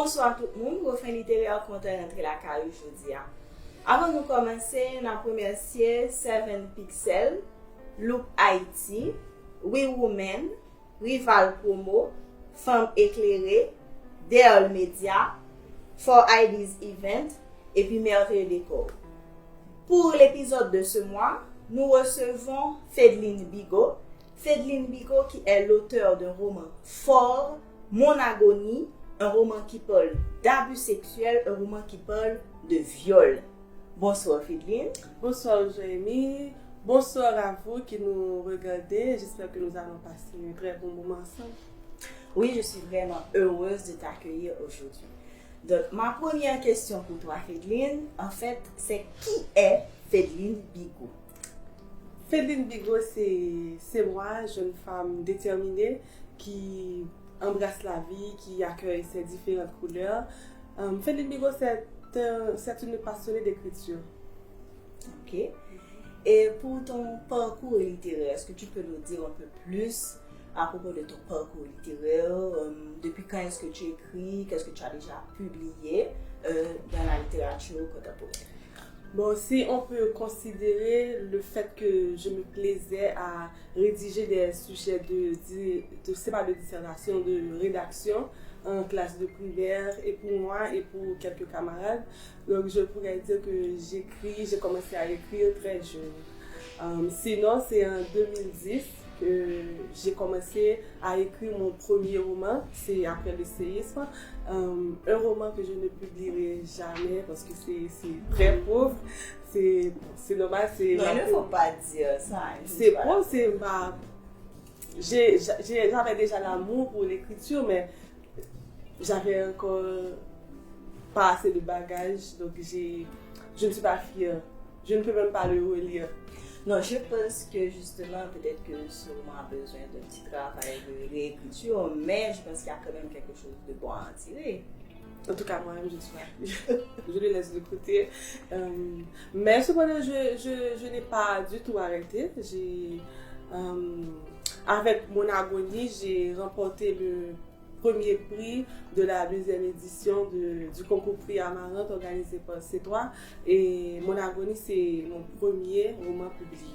Bonsoir tout le monde, refrain littéraire content d'entrer la caille aujourd'hui. Avant de commencer, la première c'est 7 Pixels, Look Haïti, We Women, Rival Promo, Femme éclairée, Dell Media, For IDs Event et puis Merveilleux Décor. Pour l'épisode de ce mois, nous recevons Fedeline Bigot. Fedeline Bigot qui est l'auteur d'un roman fort, Mon Agonie, un roman qui parle d'abus sexuels, un roman qui parle de viol. Bonsoir Fedeline. Bonsoir Jérémy. Bonsoir à vous qui nous regardez. J'espère que nous allons passer un très bon moment ensemble. Oui, je suis vraiment heureuse de t'accueillir aujourd'hui. Donc, ma première question pour toi, Fedeline, en fait, c'est qui est Fedeline Bigot? Fedeline Bigot, c'est moi, jeune femme déterminée qui embrasse la vie, qui accueille ses différentes couleurs. Fedeline Bigot, c'est une passionnée d'écriture. Ok. Et pour ton parcours littéraire, est-ce que tu peux nous dire un peu plus à propos de ton parcours littéraire? Depuis quand est-ce que tu écris? Qu'est-ce que tu as déjà publié dans la littérature contemporaine? Bon, si on peut considérer le fait que je me plaisais à rédiger des sujets c'est pas de dissertation, de rédaction en classe de primaire et pour moi et pour quelques camarades. Donc, je pourrais dire que j'ai commencé à écrire très jeune. Sinon, c'est en 2010 que j'ai commencé à écrire mon premier roman, c'est après le séisme. Un roman que je ne publierai jamais parce que c'est très pauvre. C'est normal. Non, il ne faut pas dire ça. C'est pauvre, j'avais déjà l'amour pour l'écriture, mais j'avais encore pas assez de bagages, donc je ne suis pas fière. Je ne peux même pas le relire. Non, je pense que justement, peut-être que ce roman a besoin d'un petit travail de réécriture, mais je pense qu'il y a quand même quelque chose de bon à en tirer. En tout cas, moi-même, je ne suis pas. Je le laisse de côté. Mais cependant, je n'ai pas du tout arrêté. Avec Mon Agonie, j'ai remporté le premier prix de la deuxième édition du concours Prix Amarante organisé par C3. Et Mon Agonie, c'est mon premier roman publié.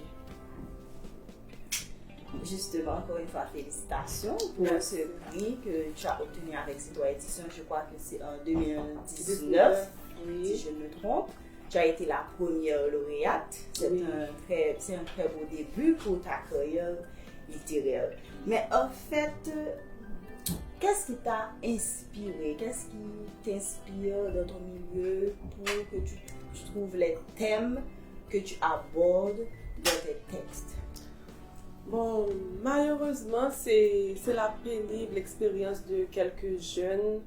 Justement, encore une fois, félicitations pour ce prix que tu as obtenu avec C3 Éditions. Je crois que c'est en 2019, oui. Si je ne me trompe. Tu as été la première lauréate. C'est un très beau début pour ta carrière littéraire. Mais en fait, qu'est-ce qui t'a inspiré? Qu'est-ce qui t'inspire dans ton milieu pour que tu trouves les thèmes que tu abordes dans tes textes? Bon, malheureusement, c'est la pénible expérience de quelques jeunes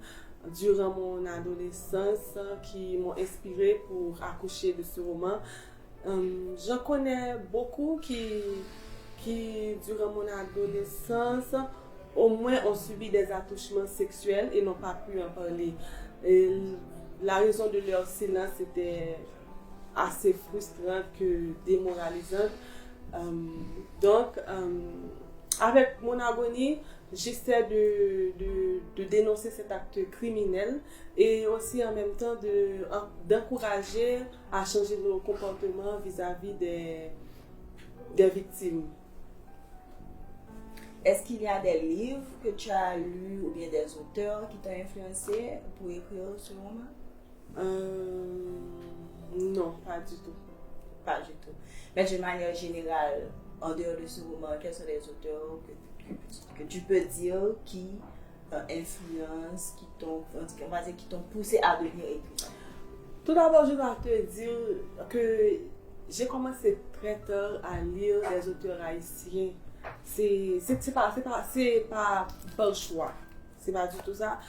durant mon adolescence qui m'ont inspiré pour accoucher de ce roman. J'en connais beaucoup qui, durant mon adolescence, au moins ont subi des attouchements sexuels et n'ont pas pu en parler. Et la raison de leur silence était assez frustrante que démoralisante. Donc, avec Mon Agonie, j'essaie de dénoncer cet acte criminel et aussi en même temps d'encourager à changer nos comportements vis-à-vis des victimes. Est-ce qu'il y a des livres que tu as lus ou bien des auteurs qui t'ont influencé pour écrire ce roman? Non, pas du tout. Pas du tout. Mais d'une manière générale, en dehors de ce roman, quels sont les auteurs que tu peux dire qui influencent, qui t'ont poussé à devenir écrivain? Tout d'abord, je dois te dire que j'ai commencé très tard à lire des auteurs haïtiens. C'est pas par choix. C'est pas du tout ça.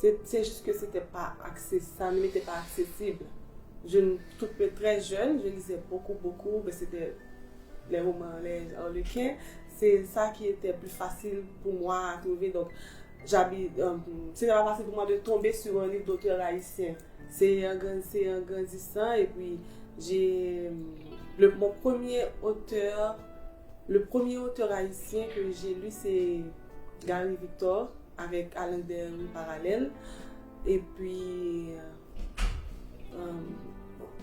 C'est juste que ça ne m'était pas accessible. Très jeune, je lisais beaucoup, mais c'était les romans, les harlequins. C'est ça qui était plus facile pour moi à trouver. Donc, c'était pas facile pour moi de tomber sur un livre d'auteur haïtien. C'est en grandissant et puis le premier auteur haïtien que j'ai lu, c'est Gary Victor avec Alain des rues parallèles. Et puis,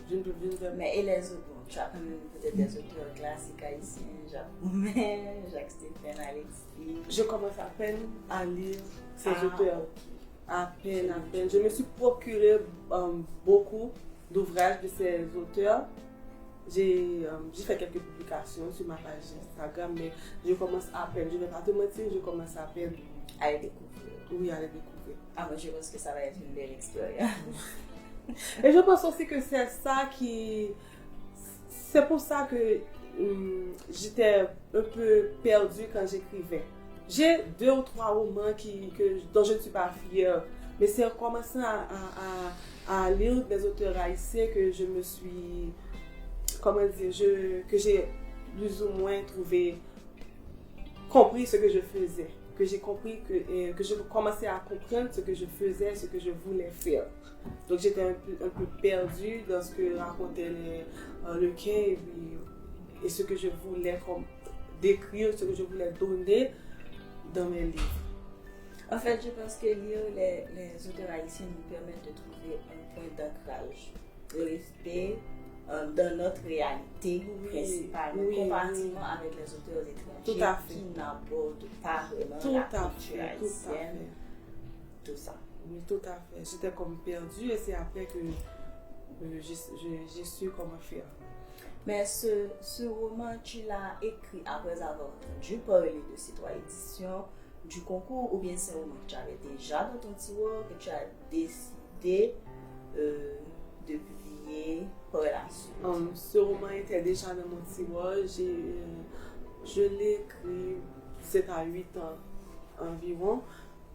je ne peux plus dire. Mais et les autres, bon, tu as quand même peut-être des auteurs classiques haïtiens, Jacques Roumain, Jacques-Stéphane, Alexis. Je commence à peine à lire ces auteurs. À peine. Je me suis procuré beaucoup d'ouvrages de ces auteurs. J'ai fait quelques publications sur ma page Instagram, mais je commence à peine. Je ne vais pas te mentir, je commence à peine. À les découvrir. Oui, à les découvrir. Ah, moi je pense que ça va être une belle expérience. Et je pense aussi que c'est ça qui... C'est pour ça que j'étais un peu perdue quand j'écrivais. J'ai 2 ou 3 romans dont je ne suis pas fière. Mais c'est en commençant à lire des auteurs haïtiens que je me suis... Comment dire? Que j'ai plus ou moins compris ce que je faisais. Que j'ai compris que je commençais à comprendre ce que je faisais, ce que je voulais faire. Donc j'étais un peu perdue dans ce que racontait le Quai et ce que je voulais décrire, ce que je voulais donner dans mes livres. En fait, je pense que lire les auteurs haïtiens nous permettent de trouver un point d'ancrage, de respect dans notre réalité principale, comparativement avec les auteurs étrangers qui n'abordent pas vraiment la culture haïtienne, tout ça. Oui, tout à fait. J'étais comme perdue et c'est après que j'ai su comment faire. Mais ce roman, tu l'as écrit après avoir entendu parler de ces 3 éditions du concours, ou bien c'est un roman que tu avais déjà dans ton tiroir, que tu as décidé de publier par la suite? Ce roman était déjà dans mon tiroir. Je l'ai écrit 7 à 8 ans environ,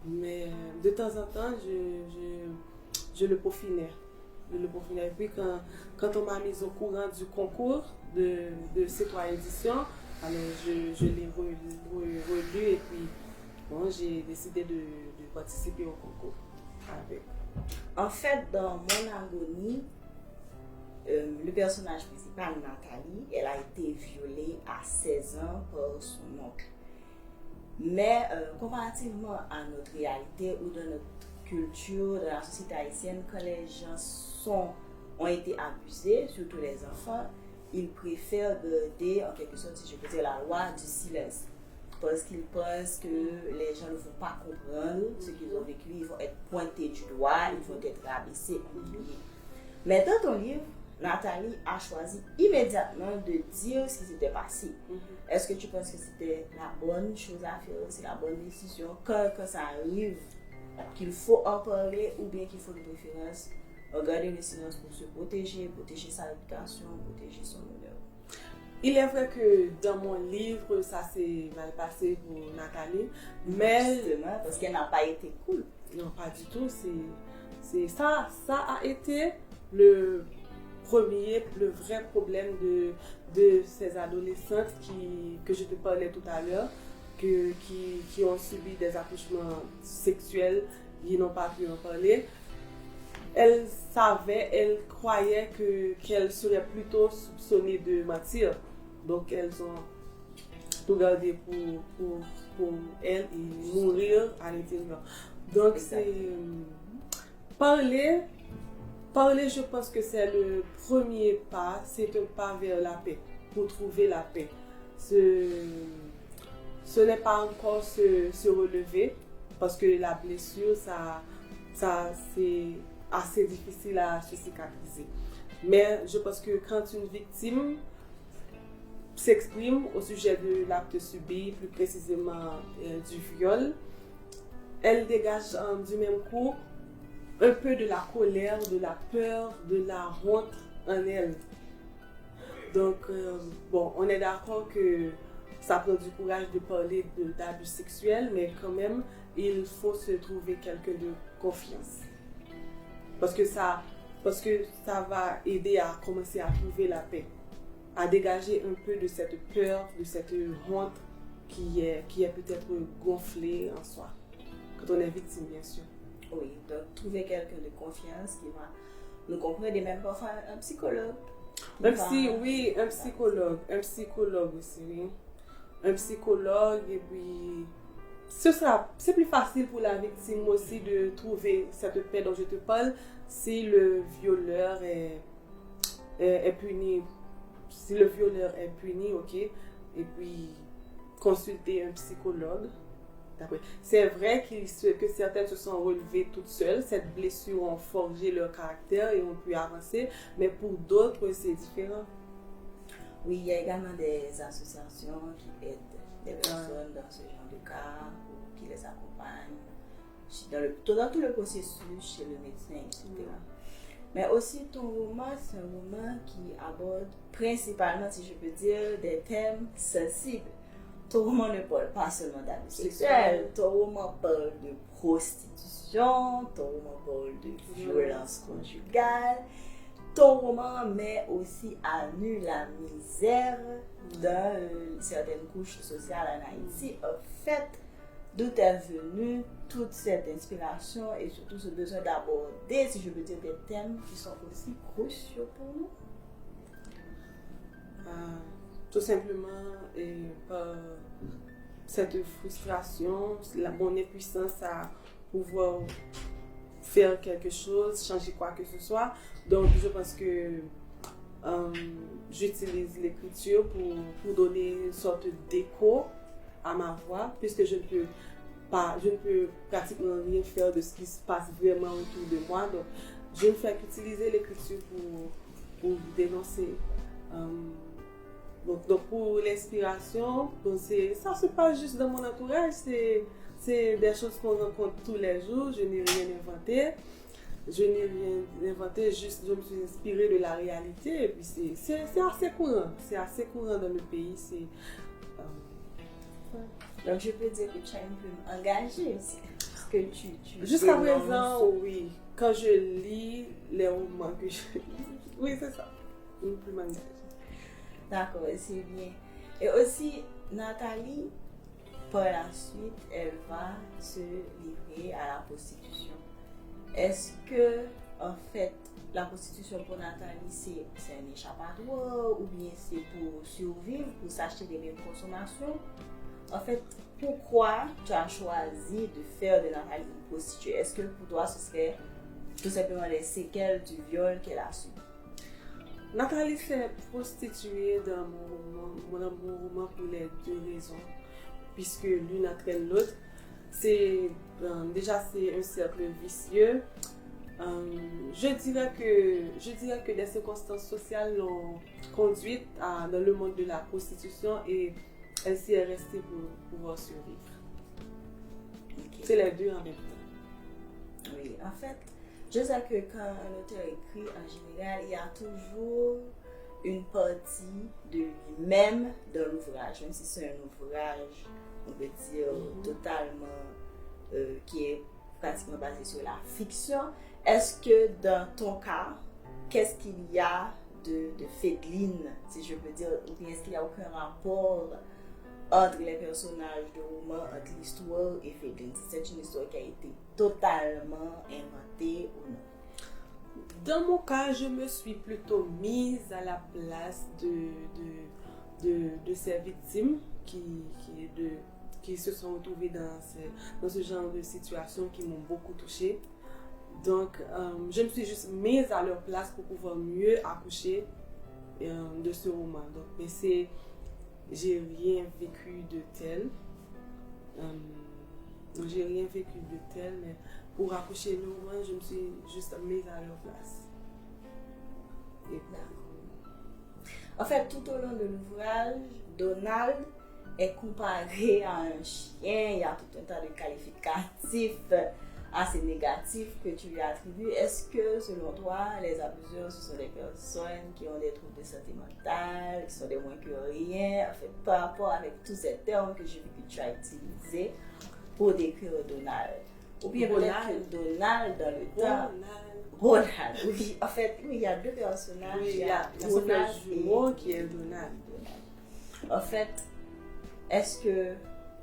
mais de temps en temps, je le peaufinais. Et puis quand on m'a mise au courant du concours de ces 3 éditions, alors je l'ai relu et puis bon, j'ai décidé de participer au concours avec. En fait, dans Mon Agonie, le personnage principal, Nathalie, elle a été violée à 16 ans par son oncle. Mais comparativement à notre réalité ou dans notre culture, dans la société haïtienne, quand les gens ont été abusés, surtout les enfants, ils préfèrent garder, en quelque sorte, si je peux dire, la loi du silence. Parce qu'ils pensent que les gens ne vont pas comprendre ce qu'ils ont vécu, ils vont être pointés du doigt, ils vont être rabaissés, humiliés. Mais dans ton livre, Nathalie a choisi immédiatement de dire ce qui s'était passé. Est-ce que tu penses que c'était la bonne chose à faire, c'est la bonne décision quand ça arrive, qu'il faut en parler ou bien qu'il faut de préférence garder le silence pour se protéger sa réputation, protéger son honneur? Il est vrai que dans mon livre, ça s'est mal passé pour Nathalie, mais... Justement, parce qu'elle n'a pas été cool. Non, pas du tout. Ça a été le vrai problème de ces adolescentes que je te parlais tout à l'heure, qui ont subi des accouchements sexuels, qui n'ont pas pu en parler. Elles croyaient qu'elles seraient plutôt soupçonnées de mentir. Donc elles ont tout gardé pour elles et mourir à l'intérieur. Donc parler, je pense que c'est le premier pas, c'est un pas vers la paix, pour trouver la paix. Ce n'est pas encore se relever, parce que la blessure, ça c'est assez difficile à se cicatriser. Mais je pense que quand une victime s'exprime au sujet de l'acte subi, plus précisément du viol, elle dégage du même coup un peu de la colère, de la peur, de la honte en elle. Donc, on est d'accord que ça prend du courage de parler d'abus sexuels, mais quand même, il faut se trouver quelqu'un de confiance. Parce que ça va aider à commencer à trouver la paix, à dégager un peu de cette peur, de cette honte qui est peut-être gonflée en soi, quand on est victime, bien sûr. Oui, donc trouver quelqu'un de confiance qui va nous comprendre et même parfois un psychologue. Un psychologue aussi, oui. Un psychologue et puis c'est plus facile pour la victime aussi de trouver cette paix dont je te parle si le violeur est puni. Si le violeur est puni, ok, et puis consulter un psychologue. C'est vrai que certaines se sont relevées toutes seules, cette blessure ont forgé leur caractère et ont pu avancer, mais pour d'autres, c'est différent. Oui, il y a également des associations qui aident des personnes dans ce genre de cas, ou qui les accompagnent dans tout le processus chez le médecin, etc. Mais aussi, ton roman, c'est un roman qui aborde principalement, si je peux dire, des thèmes sensibles. Ton roman ne parle pas seulement d'abus sexuels, ton roman parle de prostitution, ton roman parle de violence conjugale. Ton roman met aussi à nu la misère dans certaines couches sociales en Haïti. En fait, d'où est venue toute cette inspiration et surtout ce besoin d'aborder, si je veux dire, des thèmes qui sont aussi cruciaux pour nous? Tout simplement, cette frustration, mon impuissance à pouvoir faire quelque chose, changer quoi que ce soit. Donc, je pense que j'utilise l'écriture pour donner une sorte d'écho à ma voix, puisque je ne peux pratiquement rien faire de ce qui se passe vraiment autour de moi. Donc, je ne fais qu'utiliser l'écriture pour dénoncer. Donc pour l'inspiration, ça se passe juste dans mon entourage, c'est des choses qu'on rencontre tous les jours, je n'ai rien inventé. Juste je me suis inspirée de la réalité et puis c'est assez courant dans le pays. Donc je peux dire que tu as une plume engagée aussi. Parce que tu Jusqu'à présent, oui. Quand je lis les romans que je lis, oui, c'est ça. Une plume engagée. D'accord, c'est bien. Et aussi, Nathalie, par la suite, elle va se livrer à la prostitution. Est-ce que, en fait, la prostitution pour Nathalie, c'est un échappatoire ou bien c'est pour survivre, pour s'acheter des biens de consommation? En fait, pourquoi tu as choisi de faire de Nathalie une prostituée? Est-ce que pour toi, ce serait tout simplement les séquelles du viol qu'elle a subi? Nathalie s'est prostituée dans mon roman pour les deux raisons, puisque l'une entraîne l'autre. Déjà, c'est un cercle vicieux. Je dirais que des circonstances sociales l'ont conduite dans le monde de la prostitution et elle s'y est restée pour pouvoir survivre. Okay. C'est les deux en même temps. Oui, en fait, je sais que quand un auteur écrit, en général, il y a toujours une partie de lui-même dans l'ouvrage, même si c'est un ouvrage, on peut dire, totalement, qui est pratiquement basé sur la fiction. Est-ce que dans ton cas, qu'est-ce qu'il y a de Fédeline, si je peux dire, ou bien est-ce qu'il n'y a aucun rapport entre les personnages de roman, entre l'histoire et Fédeline? C'est une histoire qui a été totalement inventée ou non? Dans mon cas, je me suis plutôt mise à la place de ces victimes qui se sont retrouvées dans ce genre de situation qui m'ont beaucoup touchée. Donc, je me suis juste mise à leur place pour pouvoir mieux accoucher de ce roman. Donc, mais j'ai rien vécu de tel. Mais pour accoucher le roman, je me suis juste mise à leur place. En fait, tout au long de l'ouvrage, Donald est comparé à un chien. Il y a tout un tas de qualificatifs assez négatifs que tu lui attribues. Est-ce que, selon toi, les abuseurs, ce sont des personnes qui ont des troubles de santé mentale, qui sont des moins que rien, en fait, par rapport avec tous ces termes que j'ai vu que tu as utilisés pour décrire Donald? Ou bien peut-être que Donald, dans le temps... Ronald, oui. En fait, oui, il y a deux personnages. Oui, il y a un personnage jumeau qui est Donald. En fait, est-ce que...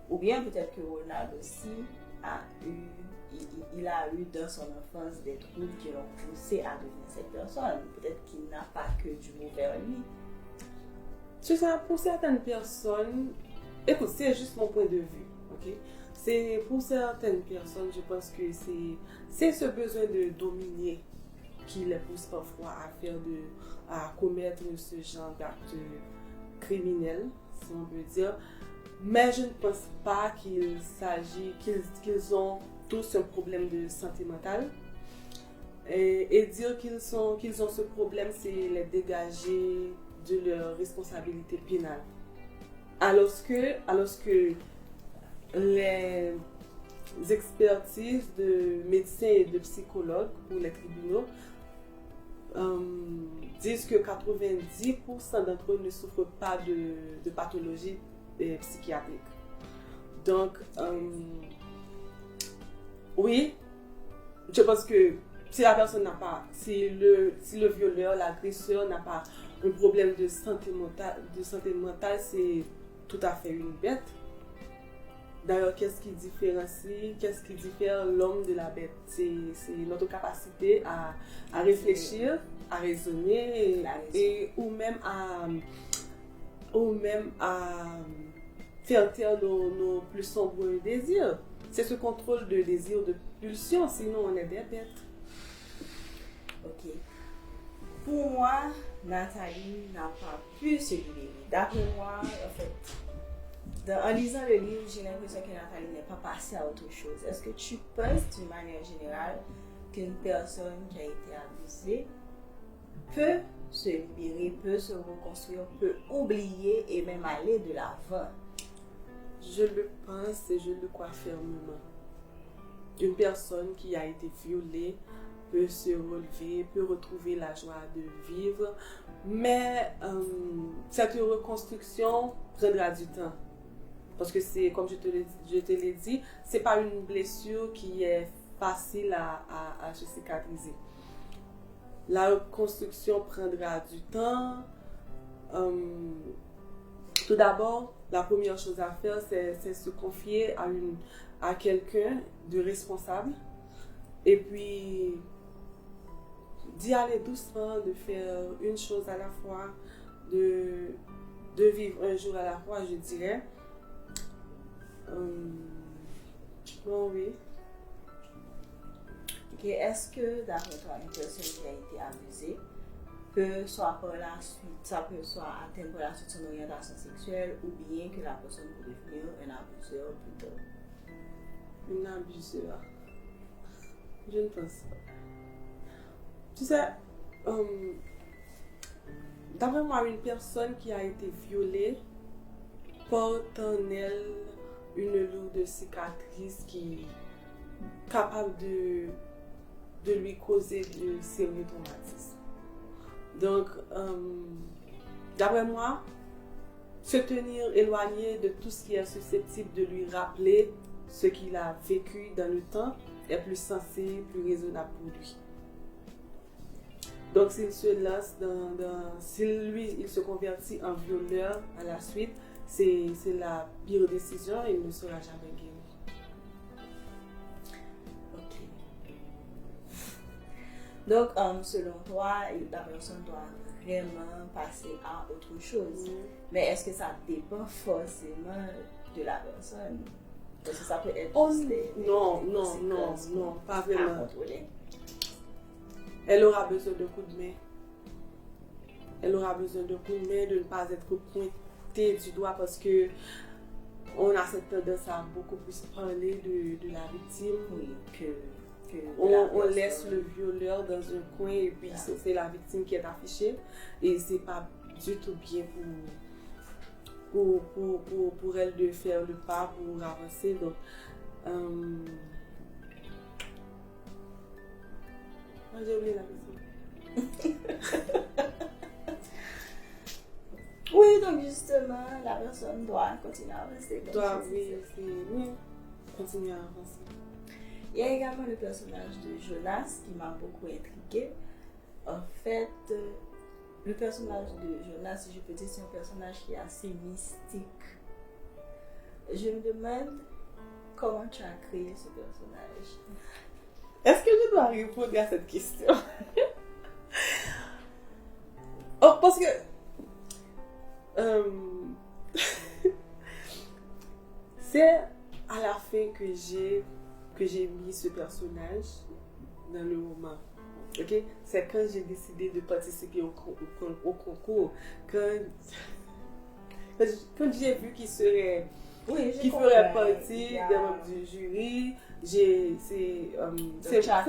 Ou bien peut-être que Ronald aussi a eu dans son enfance des troubles qui l'ont poussé à devenir cette personne. Peut-être qu'il n'a pas que du mauvais en lui. C'est ça, pour certaines personnes, écoute, c'est juste mon point de vue, ok? C'est pour certaines personnes, je pense que c'est ce besoin de dominer qui les pousse parfois à commettre ce genre d'actes criminels, si on peut dire. Mais je ne pense pas qu'ils ont tous un problème de santé mentale. Et dire qu'ils ont ce problème, c'est les dégager de leur responsabilité pénale. Alors que les expertises de médecins et de psychologues pour les tribunaux disent que 90% d'entre eux ne souffrent pas de pathologie psychiatrique. Donc, oui, je pense que si la personne n'a pas, si le violeur, l'agresseur n'a pas un problème de santé mentale, c'est tout à fait une bête. D'ailleurs, qu'est-ce qui diffère l'homme de la bête? C'est notre capacité à réfléchir, à raisonner ou même à faire taire nos plus sombres désirs. C'est ce contrôle de désir, de pulsion, sinon on est des bêtes. Ok. Pour moi, Nathalie n'a pas pu se libérer. D'après moi, en fait, en lisant le livre, j'ai l'impression que Nathalie n'est pas passée à autre chose. Est-ce que tu penses, d'une manière générale, qu'une personne qui a été abusée peut se libérer, peut se reconstruire, peut oublier et même aller de l'avant? Je le pense et je le crois fermement. Une personne qui a été violée peut se relever, peut retrouver la joie de vivre, mais cette reconstruction prendra du temps. Parce que c'est, comme je te l'ai dit, c'est pas une blessure qui est facile à se cicatriser. La reconstruction prendra du temps. Tout d'abord, la première chose à faire, c'est se confier à quelqu'un de responsable. Et puis, d'y aller doucement, de faire une chose à la fois, de vivre un jour à la fois, je dirais. Bon, oui. Ok, est-ce que, d'après toi, une personne qui a été abusée peut soit par la suite, ça peut soit atteindre par la suite son orientation sexuelle ou bien que la personne peut devenir un abuseur plus tard? Une abuseur? Je ne pense pas. Tu sais, d'après moi, une personne qui a été violée porte en elle une lourde cicatrice qui est capable de lui causer de sérieux traumatismes. Donc, d'après moi, se tenir éloigné de tout ce qui est susceptible de lui rappeler ce qu'il a vécu dans le temps est plus sensé, plus raisonnable pour lui. Donc, s'il se lance il se convertit en violeur à la suite, c'est la pire décision et il ne sera jamais guéri. Ok. Donc, selon toi, la personne doit vraiment passer à autre chose. Mais est-ce que ça dépend forcément de la personne? Parce que ça peut être non, pas vraiment. À contrôler. Elle aura besoin d'un coup de main. Elle aura besoin d'un coup de main, de ne pas être pointée du doigt parce que on a cette tendance à beaucoup plus parler de la victime. Oui, on laisse le violeur dans un coin et puis c'est la victime qui est affichée et c'est pas du tout bien pour elle de faire le pas pour avancer. Donc, j'ai oublié la question. Oui, donc justement, la personne doit continuer à avancer. Oui, continuer à avancer. Il y a également le personnage de Jonas qui m'a beaucoup intriguée. En fait, le personnage de Jonas, si je peux dire, c'est un personnage qui est assez mystique. Je me demande comment tu as créé ce personnage. Est-ce que je dois répondre à cette question? Oh, parce que c'est à la fin que j'ai mis ce personnage dans le roman. Ok? C'est quand j'ai décidé de participer au concours, quand j'ai vu qu'il ferait partie des membres du jury, c'est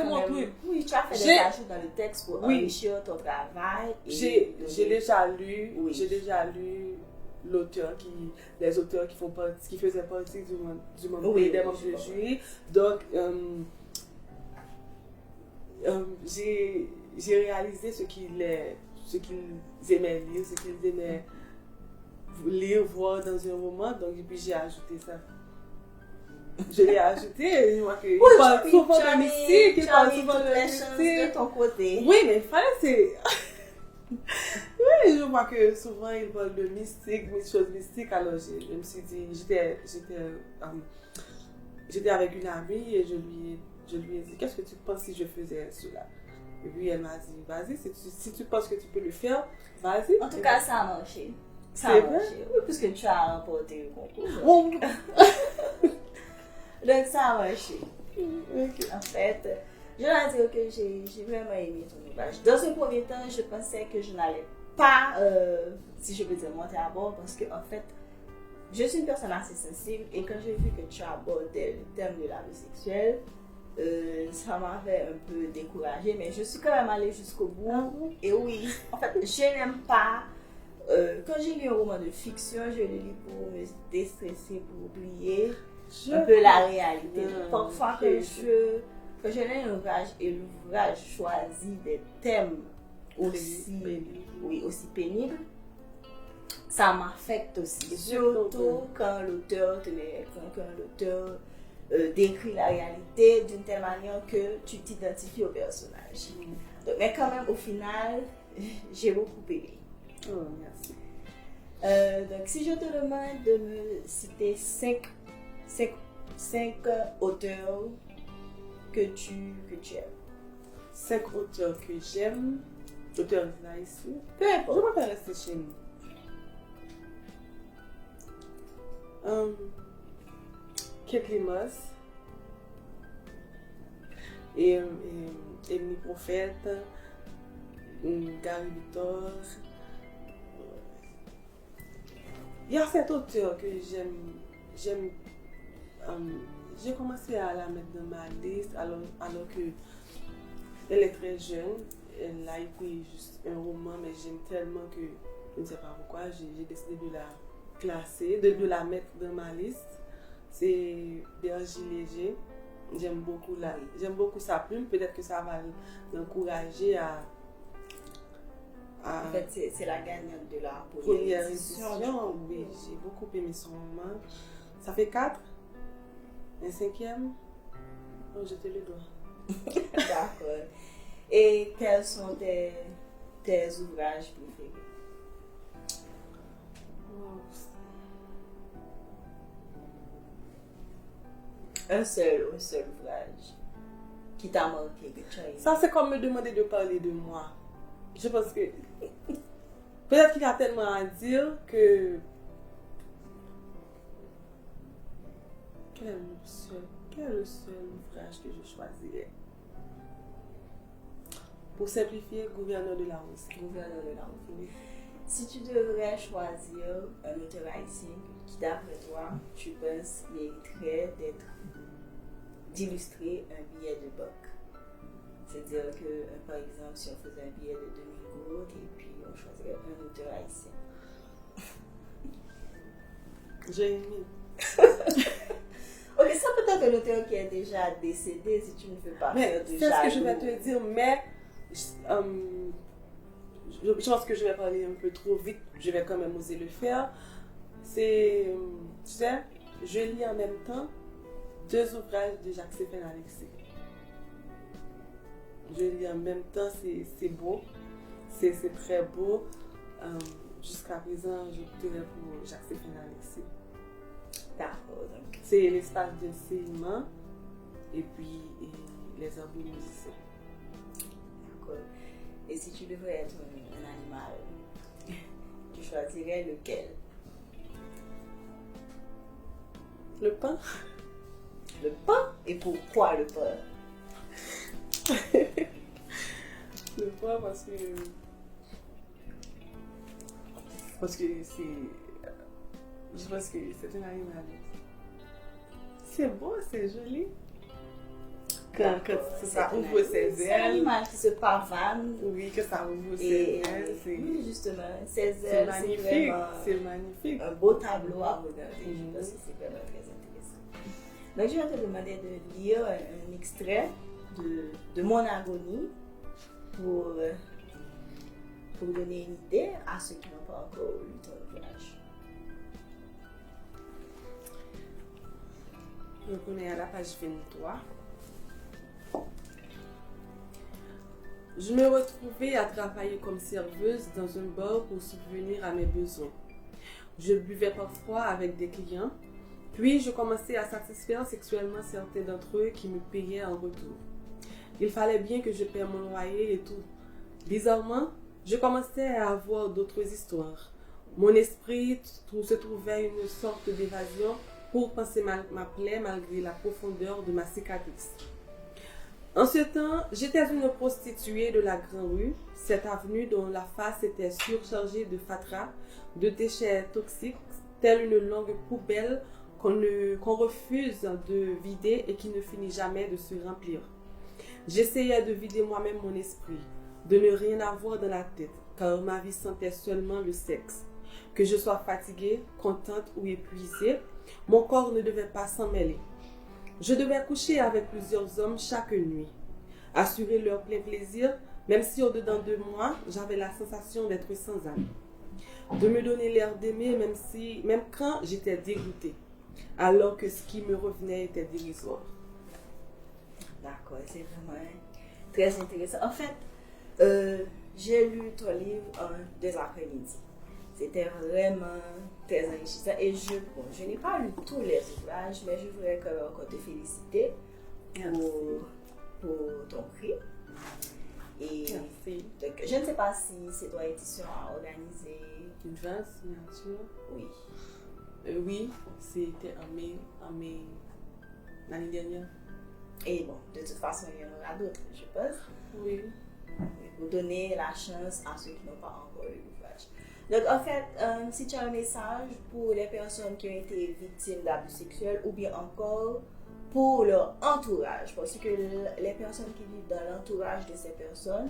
mon truc. Oui, tu as fait des ajouts dans le texte pour enrichir ton travail. J'ai déjà lu les auteurs qui faisaient partie des membres du jury. Donc, j'ai réalisé ce qu'ils aimaient lire, ce qu'ils aimaient lire, voir dans un roman, donc et puis j'ai ajouté ça. Je l'ai ajouté, je vois que il parle souvent de mystique, il parle souvent de mystique de ton côté. Oui, mais il fallait oui, je vois que souvent il parle de mystique, de choses mystiques, alors je me suis dit, j'étais avec une amie et je lui ai dit, qu'est-ce que tu penses si je faisais cela? Et puis elle m'a dit, vas-y, si tu penses que tu peux le faire, vas-y. En tout cas, ça a marché. Ça a marché. Oui, puisque tu as remporté le concours. Oh. Donc ça a marché. Okay. En fait, je dois dire que j'ai vraiment aimé ton ouvrage. Dans un premier temps, je pensais que je n'allais pas, si je peux dire, monter à bord parce que en fait, je suis une personne assez sensible et quand j'ai vu que tu abordais le thème de l'abus sexuel, ça m'avait un peu découragée, mais je suis quand même allée jusqu'au bout. Et oui, en fait, je n'aime pas. Quand j'ai lu un roman de fiction, je le lis pour me déstresser, pour oublier un peu la réalité. Parfois, quand je lis un ouvrage et l'ouvrage choisit des thèmes aussi pénibles, ça m'affecte aussi. Surtout quand l'auteur décrit la réalité d'une telle manière que tu t'identifies au personnage. Donc, mais quand même, au final, j'ai beaucoup aimé. Oh, merci. Donc, si je te demande de me citer 5 auteurs que tu aimes. 5 auteurs que j'aime, auteurs ici. Peu importe. Je préfère rester chez nous. Kate Moss et Emily Prophète, Gary Victor. Il y a cet auteur que j'aime. J'ai commencé à la mettre dans ma liste alors que elle est très jeune. Elle a écrit juste un roman, mais j'aime tellement que je ne sais pas pourquoi j'ai décidé de la classer, de la mettre dans ma liste. C'est Bergie Léger. J'aime beaucoup sa plume. Peut-être que ça va l'encourager à. En fait, c'est la gagnante de la première édition. Oui, j'ai beaucoup aimé son roman. Ça fait 4. Un 5e. Oh, je te le dois. D'accord. Et quels sont tes ouvrages préférés? Un seul ouvrage qui t'a marqué, que tu as aimé. Ça, c'est comme me demander de parler de moi. Je pense que peut-être qu'il y a tellement à dire que quel est le seul ouvrage que je choisirais? Pour simplifier, Gouverneur de la Rose. Gouverneur de la Rose, oui. Si tu devrais choisir un auteur haïtien qui, d'après toi, tu penses mériterait d'illustrer un billet de banque. C'est-à-dire que, par exemple, si on faisait un billet de 2000 gouttes et puis on choisirait un auteur haïtien. J'ai aimé. Ok, ça peut être un auteur qui est déjà décédé si tu ne veux pas faire de jaloux. C'est ce que je vais te dire, mais je pense que je vais parler un peu trop vite, je vais quand même oser le faire. C'est, tu sais, je lis en même temps 2 ouvrages de Jacques-Séphine Alexis. Je lis en même temps, c'est beau, c'est très beau. Jusqu'à présent, j'opterais pour Jacques-Séphine Alexis. D'accord, donc. C'est l'espace de séiment et puis les arbres musiciens. D'accord. Et si tu devrais être un animal, tu choisirais lequel? Le pain? Le pain? Et pourquoi le pain? Le pain parce que c'est... Je pense que c'est un animal. C'est beau, c'est joli. Quand ça ouvre ses C'est un ailes. animal qui se pavane. Oui, que ça ouvre ses Et ailes. oui, justement, ses C'est ailes, magnifique. C'est vraiment magnifique. un beau tableau à regarder. Je pense que c'est vraiment très intéressant. Donc, je vais te demander de lire un extrait de Mon agonie pour donner une idée à ceux qui n'ont pas encore lu ton ouvrage. Donc, on est à la page 23. Je me retrouvais à travailler comme serveuse dans un bar pour subvenir à mes besoins. Je buvais parfois avec des clients, puis je commençais à satisfaire sexuellement certains d'entre eux qui me payaient en retour. Il fallait bien que je paie mon loyer et tout. Bizarrement, je commençais à avoir d'autres histoires. Mon esprit se trouvait une sorte d'évasion pour penser ma plaie malgré la profondeur de ma cicatrice. En ce temps, j'étais une prostituée de la Grande Rue, cette avenue dont la face était surchargée de fatras, de déchets toxiques, telle une longue poubelle qu'on refuse de vider et qui ne finit jamais de se remplir. J'essayais de vider moi-même mon esprit, de ne rien avoir dans la tête, car ma vie sentait seulement le sexe. Que je sois fatiguée, contente ou épuisée, mon corps ne devait pas s'en mêler. Je devais coucher avec plusieurs hommes chaque nuit, assurer leur plein plaisir, même si au-dedans de moi, j'avais la sensation d'être sans âme. De me donner l'air d'aimer même quand j'étais dégoûtée, alors que ce qui me revenait était dérisoire. D'accord, c'est vraiment très intéressant. En fait, j'ai lu ton livre en 2 après-midi. C'était vraiment très enrichissant et je n'ai pas lu tous les ouvrages, mais je voudrais quand même encore te féliciter pour ton prix. Et Merci. donc, je ne sais pas si c'est toi édition à organiser. Une vase signature? Oui. Oui, c'était en mai l'année dernière. Et bon, de toute façon, il y en aura d'autres, je pense. Oui. Pour donner la chance à ceux qui n'ont pas encore lu l'ouvrage. Donc, en fait, si tu as un message pour les personnes qui ont été victimes d'abus sexuels ou bien encore pour leur entourage, parce que les personnes qui vivent dans l'entourage de ces personnes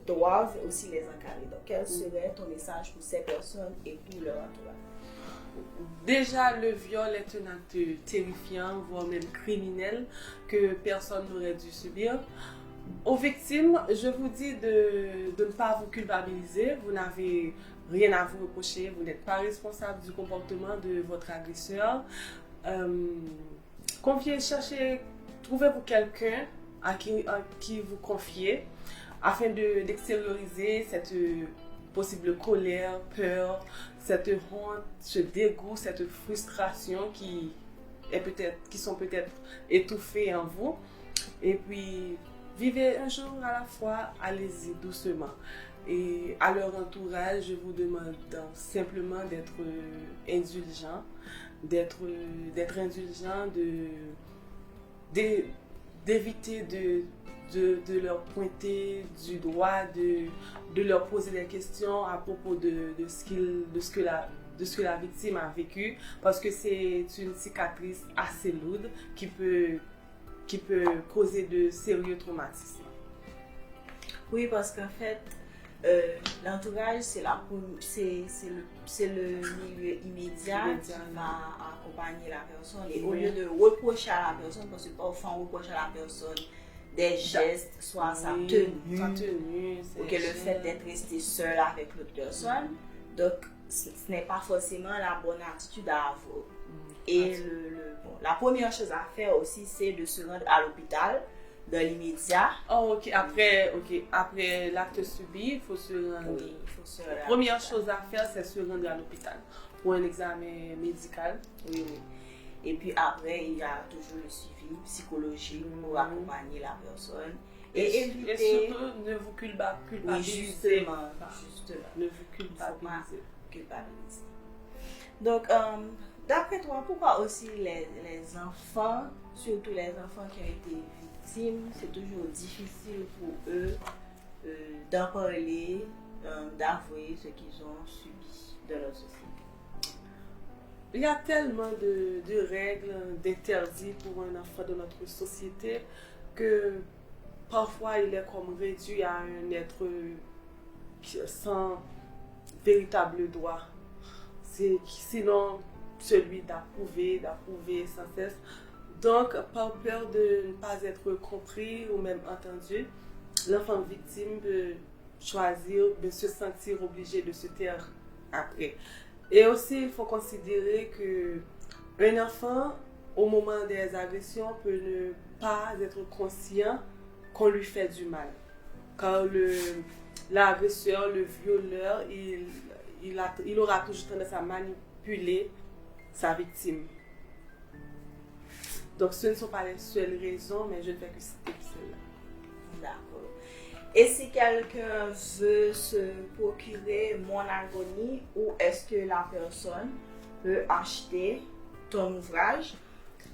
doivent aussi les encadrer. Donc, quel serait ton message pour ces personnes et pour leur entourage? Déjà, le viol est un acte terrifiant, voire même criminel, que personne n'aurait dû subir. Aux victimes, je vous dis de ne pas vous culpabiliser. Vous n'avez rien à vous reprocher. Vous n'êtes pas responsable du comportement de votre agresseur. Trouvez-vous quelqu'un à qui vous confier afin d'extérioriser cette possible colère, peur, cette honte, ce dégoût, cette frustration qui sont peut-être étouffées en vous. Et puis, vivez un jour à la fois, allez-y doucement. Et à leur entourage, je vous demande simplement d'être indulgent, d'être indulgent, d'éviter de leur pointer du doigt, de leur poser des questions à propos de ce que la victime a vécu, parce que c'est une cicatrice assez lourde qui peut causer de sérieux traumatismes. Oui, parce qu'en fait, l'entourage, c'est le milieu immédiat qui va accompagner la personne. Et au lieu de reprocher à la personne, parce que parfois on reproche à la personne des gestes, soit sa tenue, ou que le fait d'être resté seul avec l'autre personne. Donc, ce n'est pas forcément la bonne attitude à avoir. Et la première chose à faire aussi, c'est de se rendre à l'hôpital dans l'immédiat. Oh, ok. Après l'acte subi, il faut se rendre. Oui, il faut se rendre. La première chose à faire, c'est se rendre à l'hôpital pour un examen médical. Oui. Et puis après, il y a toujours le suivi psychologique pour accompagner la personne. Et surtout, ne vous culpabilisez. Oui, justement. Ne vous culpabilisez. Donc, d'après toi, pourquoi aussi les enfants, surtout les enfants qui ont été victimes, c'est toujours difficile pour eux d'en parler, d'avouer ce qu'ils ont subi dans notre société? Il y a tellement de règles, d'interdits pour un enfant de notre société que parfois il est comme réduit à un être sans véritable droit. Sinon celui d'approuver sans cesse. Donc, par peur de ne pas être compris ou même entendu, l'enfant victime peut choisir de se sentir obligé de se taire après. Et aussi, il faut considérer que un enfant, au moment des agressions, peut ne pas être conscient qu'on lui fait du mal. Car l'agresseur, le violeur, il aura toujours tendance à manipuler sa victime. Donc, ce ne sont pas les seules raisons, mais je ne fais que citer celles-là. D'accord. Et si quelqu'un veut se procurer mon agonie, où est-ce que la personne peut acheter ton ouvrage,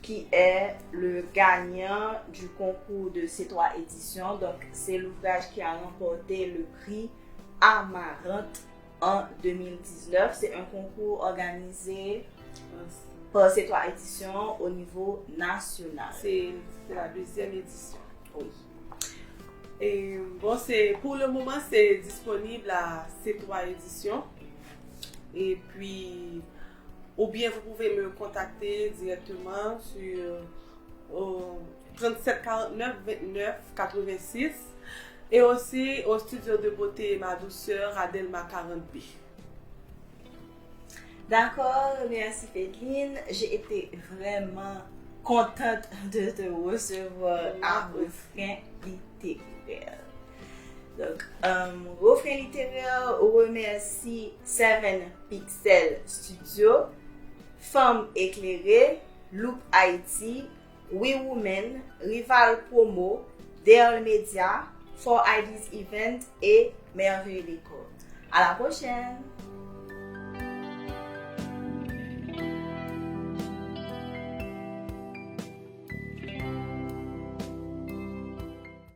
qui est le gagnant du concours de C3 Éditions? Donc, c'est l'ouvrage qui a remporté le prix Amarante en 2019. C'est un concours organisé par C3 Éditions au niveau national. C'est la deuxième édition. Oui. Et bon, pour le moment, c'est disponible à C3 Éditions. Et puis, ou bien vous pouvez me contacter directement sur 37 49 29 86 et aussi au studio de beauté Ma Douceur à Delma 40B. D'accord, merci Pédeline. J'ai été vraiment contente de te recevoir à Refrain Littéraire. Donc, Refrain Littéraire remercie 7 Pixel Studio, Femmes Éclairées, Loop Haïti, We Women, Rival Promo, Dell Media, 4IDs Event et Merveille Décor. À la prochaine!